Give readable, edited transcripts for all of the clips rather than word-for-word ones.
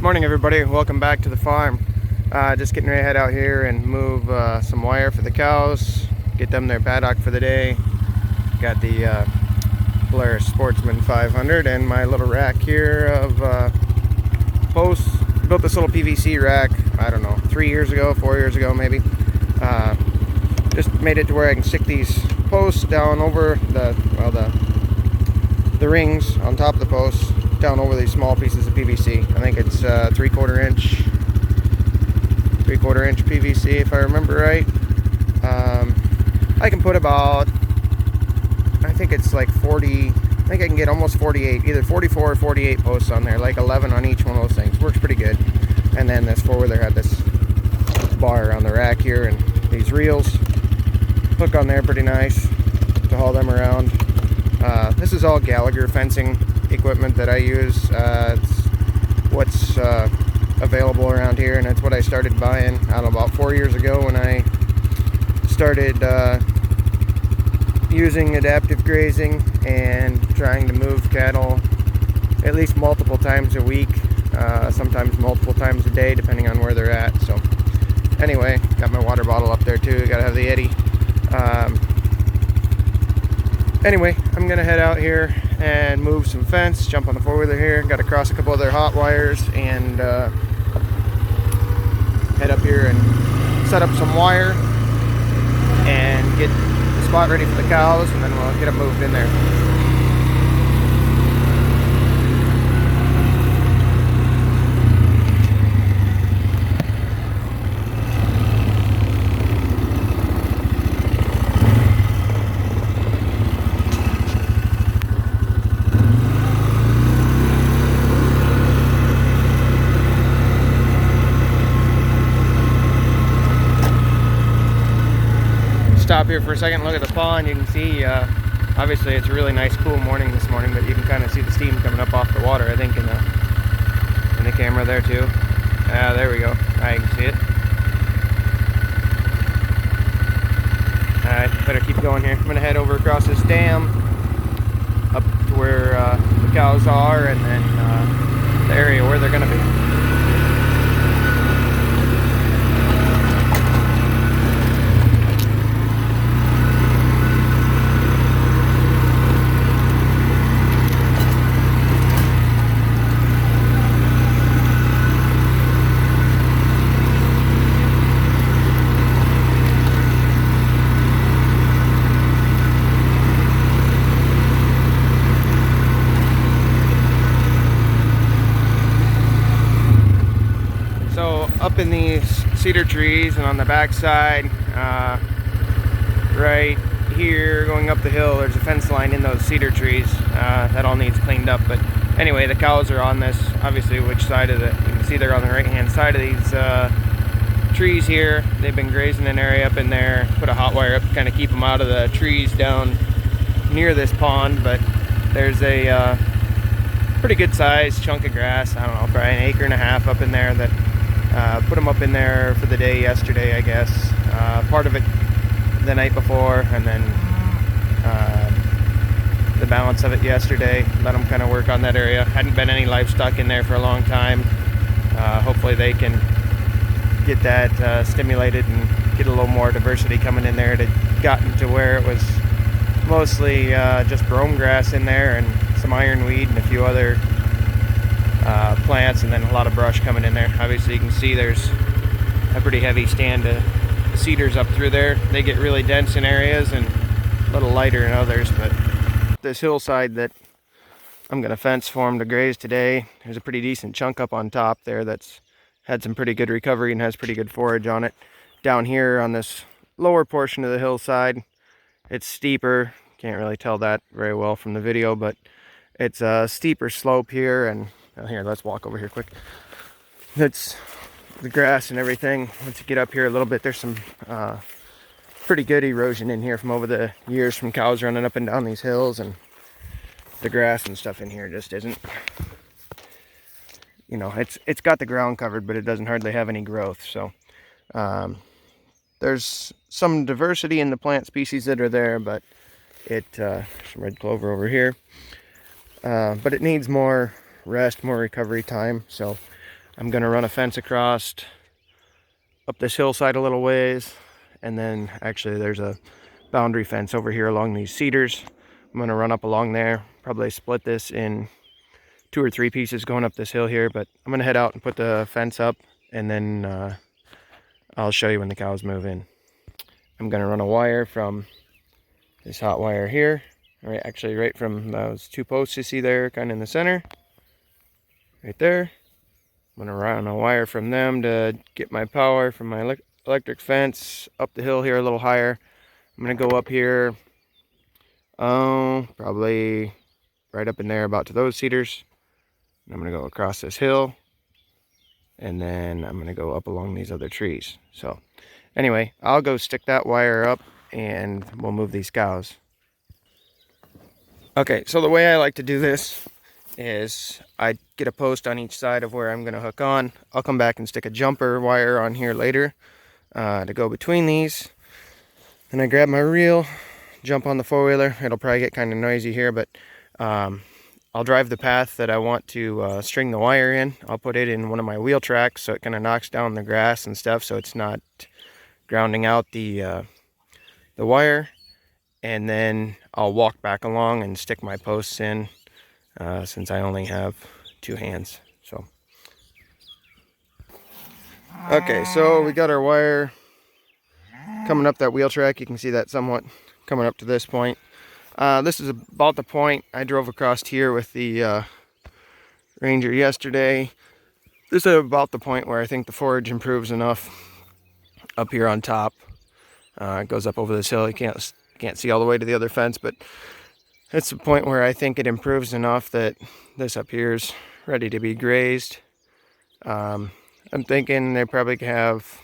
Morning everybody, welcome back to the farm. Just getting ready to head out here and move some wire for the cows, get them their paddock for the day. Got the Blair Sportsman 500 and my little rack here of posts. Built this little PVC rack, I don't know, 4 years ago maybe. Just made it to where I can stick these posts down over the rings on top of the posts, down over these small pieces of PVC. I think it's 3/4 inch PVC if I remember right. I can put about, I think it's like 40, I think I can get almost 48, either 44 or 48 posts on there, like 11 on each one of those things. Works pretty good. And then this four-wheeler had this bar on the rack here and these reels hook on there pretty nice to haul them around. This is all Gallagher fencing equipment that I use. It's what's available around here, and it's what I started buying, I don't know, about 4 years ago when I started using adaptive grazing and trying to move cattle at least multiple times a week, sometimes multiple times a day depending on where they're at. So anyway, got my water bottle up there too, gotta have the Eddy. Anyway, I'm gonna head out here and move some fence, jump on the four-wheeler here, got to cross a couple other hot wires and head up here and set up some wire and get the spot ready for the cows, and then we'll get them moved in there. Stop here for a second, look at the pond. You can see, obviously it's a really nice cool morning this morning, but you can kind of see the steam coming up off the water, I think, in the camera there too. There we go. I can see it. Alright, better keep going here. I'm gonna head over across this dam up to where the cows are, and then the area where they're gonna be. Up in these cedar trees and on the back side, right here going up the hill, there's a fence line in those cedar trees that all needs cleaned up. But anyway, the cows are on this, obviously which side of it, you can see they're on the right hand side of these trees here. They've been grazing an area up in there, put a hot wire up to kind of keep them out of the trees down near this pond. But there's a pretty good sized chunk of grass, I don't know, probably 1.5 acres up in there that put them up in there for the day yesterday, I guess. Part of it the night before, and then the balance of it yesterday. Let them kind of work on that area. Hadn't been any livestock in there for a long time. Hopefully they can get that stimulated and get a little more diversity coming in there. It had gotten to where it was mostly just brome grass in there and some ironweed and a few other plants, and then a lot of brush coming in there. Obviously you can see there's a pretty heavy stand of cedars up through there. They get really dense in areas and a little lighter in others. But this hillside that I'm going to fence for them to graze today, there's a pretty decent chunk up on top there that's had some pretty good recovery and has pretty good forage on it. Down here on this lower portion of the hillside, it's steeper. Can't really tell that very well from the video, but it's a steeper slope here. And here, let's walk over here quick. That's the grass and everything. Once you get up here a little bit, there's some pretty good erosion in here from over the years from cows running up and down these hills, and the grass and stuff in here just isn't, you know, it's got the ground covered, but it doesn't hardly have any growth. So there's some diversity in the plant species that are there, but some red clover over here, but it needs more rest, more recovery time. So I'm going to run a fence across up this hillside a little ways, and then actually there's a boundary fence over here along these cedars. I'm going to run up along there, probably split this in 2 or 3 pieces going up this hill here, but I'm going to head out and put the fence up, and then I'll show you when the cows move in. I'm going to run a wire from this hot wire here, right from those 2 posts you see there, kind of in the center, right there. I'm going to run a wire from them to get my power from my electric fence up the hill here a little higher. I'm going to go up here, probably right up in there about to those cedars. And I'm going to go across this hill, and then I'm going to go up along these other trees. So anyway, I'll go stick that wire up and we'll move these cows. Okay, so the way I like to do this is I get a post on each side of where I'm going to hook on. I'll come back and stick a jumper wire on here later to go between these. Then I grab my reel, jump on the four-wheeler. It'll probably get kind of noisy here, but I'll drive the path that I want to string the wire in. I'll put it in one of my wheel tracks so it kind of knocks down the grass and stuff, so it's not grounding out the wire. And then I'll walk back along and stick my posts in, since I only have 2 hands. So okay, so we got our wire coming up that wheel track. You can see that somewhat coming up to this point. This is about the point I drove across here with the Ranger yesterday. This is about the point where I think the forage improves enough up here on top. It goes up over this hill. You can't see all the way to the other fence, but it's the point where I think it improves enough that this up here is ready to be grazed. I'm thinking they probably have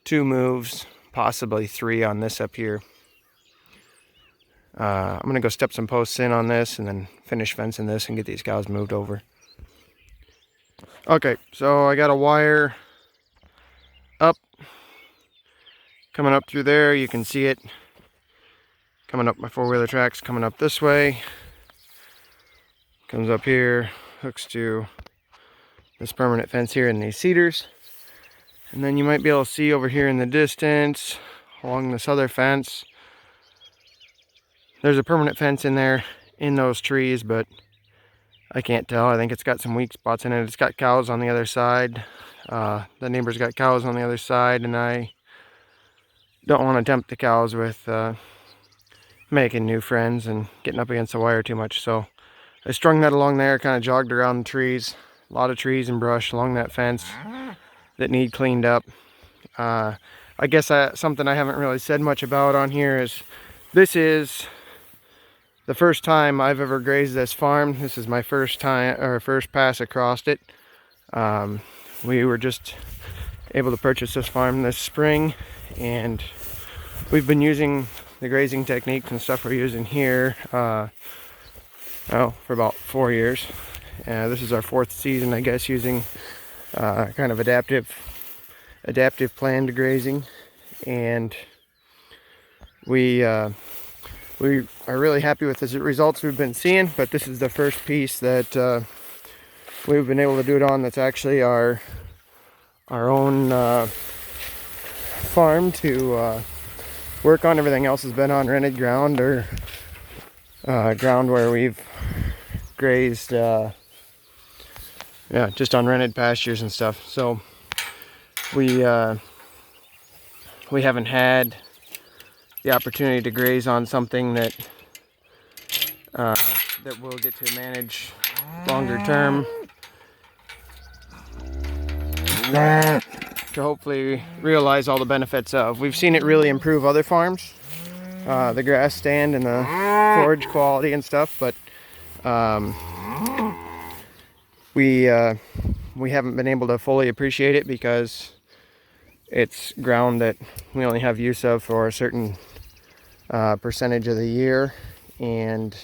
2 moves, possibly 3 on this up here. I'm going to go step some posts in on this and then finish fencing this and get these cows moved over. Okay, so I got a wire up, coming up through there. You can see it coming up my 4-wheeler tracks, coming up this way. Comes up here, hooks to this permanent fence here in these cedars. And then you might be able to see over here in the distance, along this other fence, there's a permanent fence in there in those trees, but I can't tell. I think it's got some weak spots in it. It's got cows on the other side. The neighbor's got cows on the other side, and I don't want to tempt the cows with making new friends and getting up against the wire too much. So I strung that along there, kind of jogged around the trees. A lot of trees and brush along that fence that need cleaned up. I guess something I haven't really said much about on here is this is the first time I've ever grazed this farm. This is my first pass across it. We were just able to purchase this farm this spring, and we've been using the grazing techniques and stuff we're using here for about 4 years. This is our 4th season, I guess, using kind of adaptive planned grazing, and we are really happy with the results we've been seeing. But this is the first piece that we've been able to do it on that's actually our own farm to work on. Everything else has been on rented ground or ground where we've grazed just on rented pastures and stuff. So we haven't had the opportunity to graze on something that we'll get to manage longer term, to hopefully realize all the benefits of. We've seen it really improve other farms, the grass stand and the forage quality and stuff, but we haven't been able to fully appreciate it because it's ground that we only have use of for a certain percentage of the year, and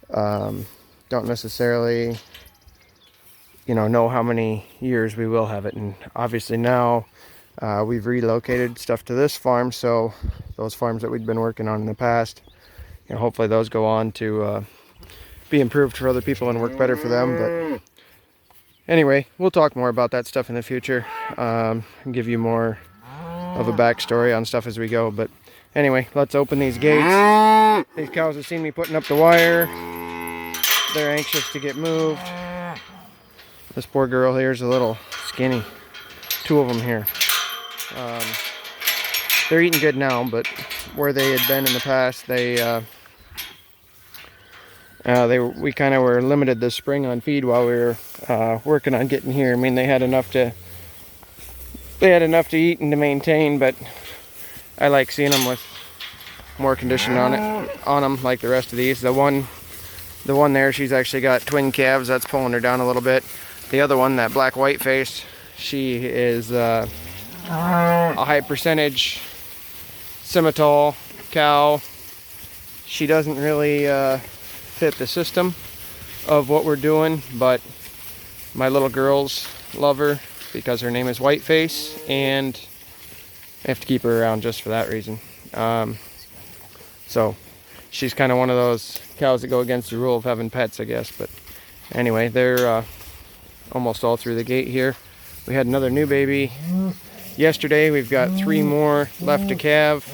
don't necessarily know how many years we will have it. And obviously now we've relocated stuff to this farm, so those farms that we'd been working on in the past, hopefully those go on to be improved for other people and work better for them. But Anyway, we'll talk more about that stuff in the future, and give you more of a backstory on stuff as we go. But anyway, let's open these gates. These cows have seen me putting up the wire. They're anxious to get moved. This poor girl here is a little skinny. Two of them here. They're eating good now, but where they had been in the past, we kind of were limited this spring on feed while we were working on getting here. I mean, they had enough to eat and to maintain, but I like seeing them with more condition on them, like the rest of these. The one there, she's actually got twin calves. That's pulling her down a little bit. The other one, that black white face, she is a high percentage Simmental cow. She doesn't really fit the system of what we're doing, but my little girls love her because her name is Whiteface, and I have to keep her around just for that reason. So she's kind of one of those cows that go against the rule of having pets, I guess. But anyway, they're almost all through the gate here. We had another new baby yesterday. We've got 3 more left to calve.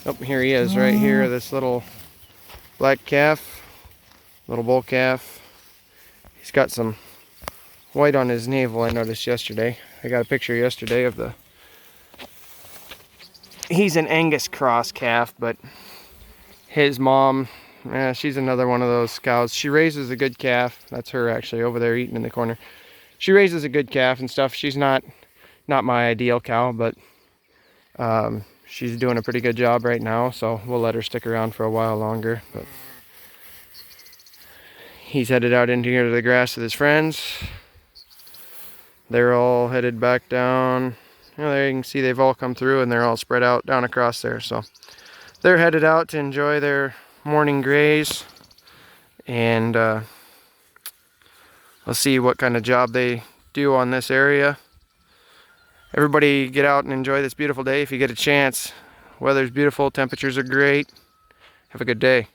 Oh, here he is right here, this little black calf, little bull calf. He's got some white on his navel, I noticed yesterday. I got a picture yesterday of he's an Angus cross calf, but his mom, she's another one of those cows. She raises a good calf. That's her actually over there eating in the corner. She raises a good calf and stuff. She's not my ideal cow, but she's doing a pretty good job right now, so we'll let her stick around for a while longer. But he's headed out into here to the grass with his friends. They're all headed back down. There you can see they've all come through and they're all spread out down across there. So they're headed out to enjoy their morning graze, and we'll see what kind of job they do on this area. Everybody get out and enjoy this beautiful day if you get a chance. Weather's beautiful, temperatures are great. Have a good day.